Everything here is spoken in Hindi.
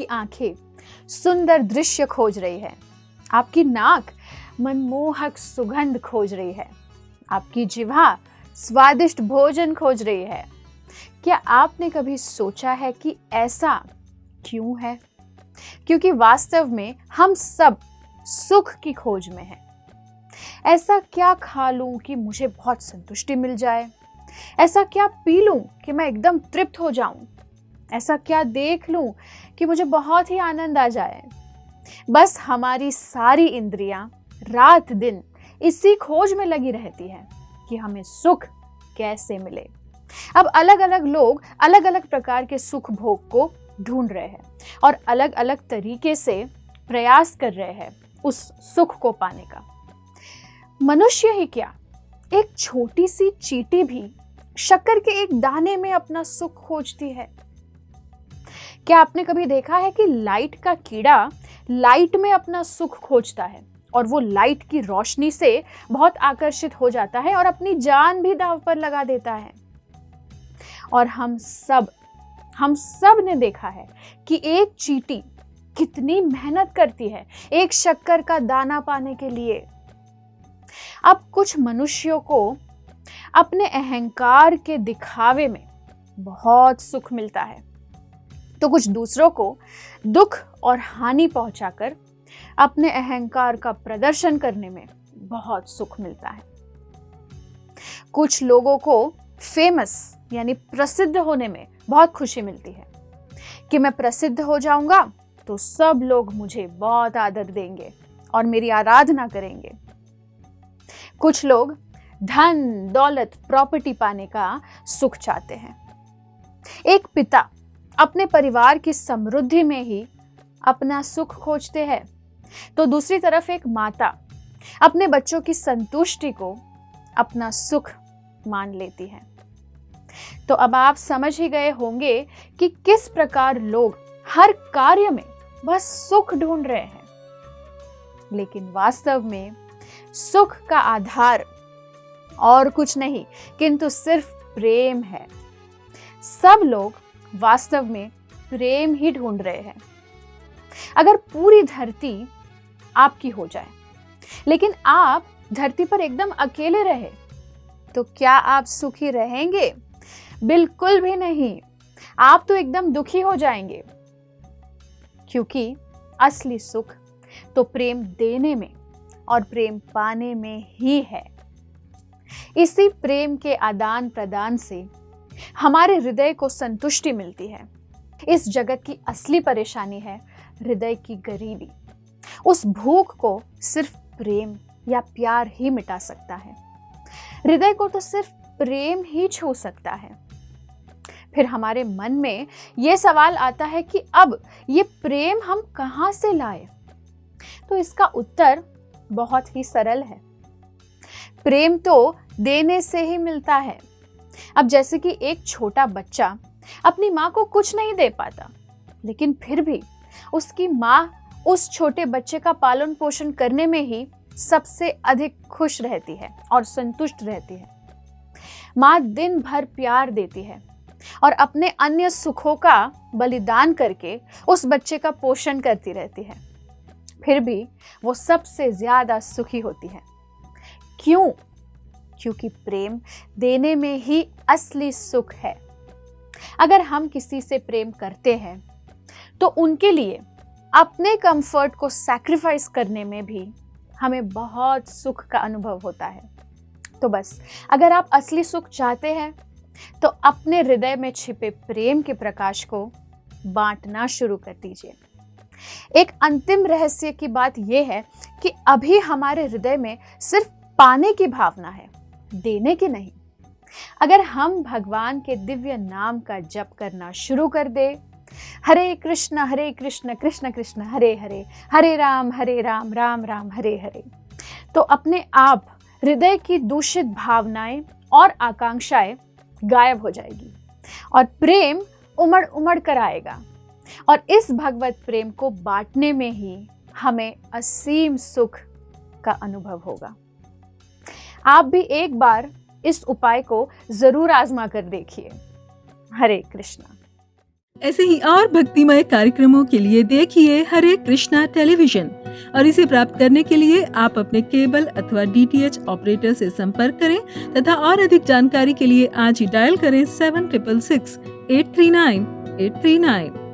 आंखें सुंदर दृश्य खोज रही है, आपकी नाक मनमोहक सुगंध खोज रही है, आपकी जिह्वा स्वादिष्ट भोजन खोज रही है। क्या आपने कभी सोचा है कि ऐसा क्यों है? क्योंकि वास्तव में हम सब सुख की खोज में हैं। ऐसा क्या खा लूं कि मुझे बहुत संतुष्टि मिल जाए? ऐसा क्या पी लूं कि मैं एकदम तृप्त हो जाऊं? ऐसा क्या देख लूं कि मुझे बहुत ही आनंद आ जाए? बस हमारी सारी इंद्रियां रात दिन इसी खोज में लगी रहती है कि हमें सुख कैसे मिले। अब अलग अलग लोग अलग अलग प्रकार के सुख भोग को ढूंढ रहे हैं और अलग अलग तरीके से प्रयास कर रहे हैं उस सुख को पाने का। मनुष्य ही क्या, एक छोटी सी चींटी भी शक्कर के एक दाने में अपना सुख खोजती है। क्या आपने कभी देखा है कि लाइट का कीड़ा लाइट में अपना सुख खोजता है और वो लाइट की रोशनी से बहुत आकर्षित हो जाता है और अपनी जान भी दांव पर लगा देता है। और हम सब ने देखा है कि एक चींटी कितनी मेहनत करती है एक शक्कर का दाना पाने के लिए। अब कुछ मनुष्यों को अपने अहंकार के दिखावे में बहुत सुख मिलता है, तो कुछ दूसरों को दुख और हानि पहुंचाकर अपने अहंकार का प्रदर्शन करने में बहुत सुख मिलता है। कुछ लोगों को फेमस यानी प्रसिद्ध होने में बहुत खुशी मिलती है कि मैं प्रसिद्ध हो जाऊंगा तो सब लोग मुझे बहुत आदर देंगे और मेरी आराधना करेंगे। कुछ लोग धन दौलत प्रॉपर्टी पाने का सुख चाहते हैं। एक पिता अपने परिवार की समृद्धि में ही अपना सुख खोजते हैं, तो दूसरी तरफ एक माता अपने बच्चों की संतुष्टि को अपना सुख मान लेती है। तो अब आप समझ ही गए होंगे कि किस प्रकार लोग हर कार्य में बस सुख ढूंढ रहे हैं, लेकिन वास्तव में सुख का आधार और कुछ नहीं किंतु सिर्फ प्रेम है। सब लोग वास्तव में प्रेम ही ढूंढ रहे हैं। अगर पूरी धरती आपकी हो जाए लेकिन आप धरती पर एकदम अकेले रहे तो क्या आप सुखी रहेंगे? बिल्कुल भी नहीं, आप तो एकदम दुखी हो जाएंगे। क्योंकि असली सुख तो प्रेम देने में और प्रेम पाने में ही है। इसी प्रेम के आदान प्रदान से हमारे हृदय को संतुष्टि मिलती है। इस जगत की असली परेशानी है हृदय की गरीबी। उस भूख को सिर्फ प्रेम या प्यार ही मिटा सकता है। हृदय को तो सिर्फ प्रेम ही छू सकता है। फिर हमारे मन में यह सवाल आता है कि अब ये प्रेम हम कहां से लाए? तो इसका उत्तर बहुत ही सरल है। प्रेम तो देने से ही मिलता है। अब जैसे कि एक छोटा बच्चा अपनी माँ को कुछ नहीं दे पाता, लेकिन फिर भी उसकी माँ उस छोटे बच्चे का पालन पोषण करने में ही सबसे अधिक खुश रहती है और संतुष्ट रहती है। माँ दिन भर प्यार देती है और अपने अन्य सुखों का बलिदान करके उस बच्चे का पोषण करती रहती है, फिर भी वो सबसे ज्यादा सुखी होती है। क्यों? क्योंकि प्रेम देने में ही असली सुख है। अगर हम किसी से प्रेम करते हैं तो उनके लिए अपने कंफर्ट को सैक्रिफाइस करने में भी हमें बहुत सुख का अनुभव होता है। तो बस अगर आप असली सुख चाहते हैं तो अपने हृदय में छिपे प्रेम के प्रकाश को बांटना शुरू कर दीजिए। एक अंतिम रहस्य की बात यह है कि अभी हमारे हृदय में सिर्फ पाने की भावना है, देने की नहीं। अगर हम भगवान के दिव्य नाम का जप करना शुरू कर दे, हरे कृष्ण कृष्ण कृष्ण हरे हरे, हरे राम राम राम हरे हरे, तो अपने आप हृदय की दूषित भावनाएं और आकांक्षाएं गायब हो जाएगी और प्रेम उमड़ उमड़ कर आएगा। और इस भगवत प्रेम को बांटने में ही हमें असीम सुख का अनुभव होगा। आप भी एक बार इस उपाय को जरूर आजमा कर देखिए। हरे कृष्णा। ऐसे ही और भक्तिमय कार्यक्रमों के लिए देखिए हरे कृष्णा टेलीविजन और इसे प्राप्त करने के लिए आप अपने केबल अथवा DTH ऑपरेटर से संपर्क करें तथा और अधिक जानकारी के लिए आज ही डायल करें 7666 839 839।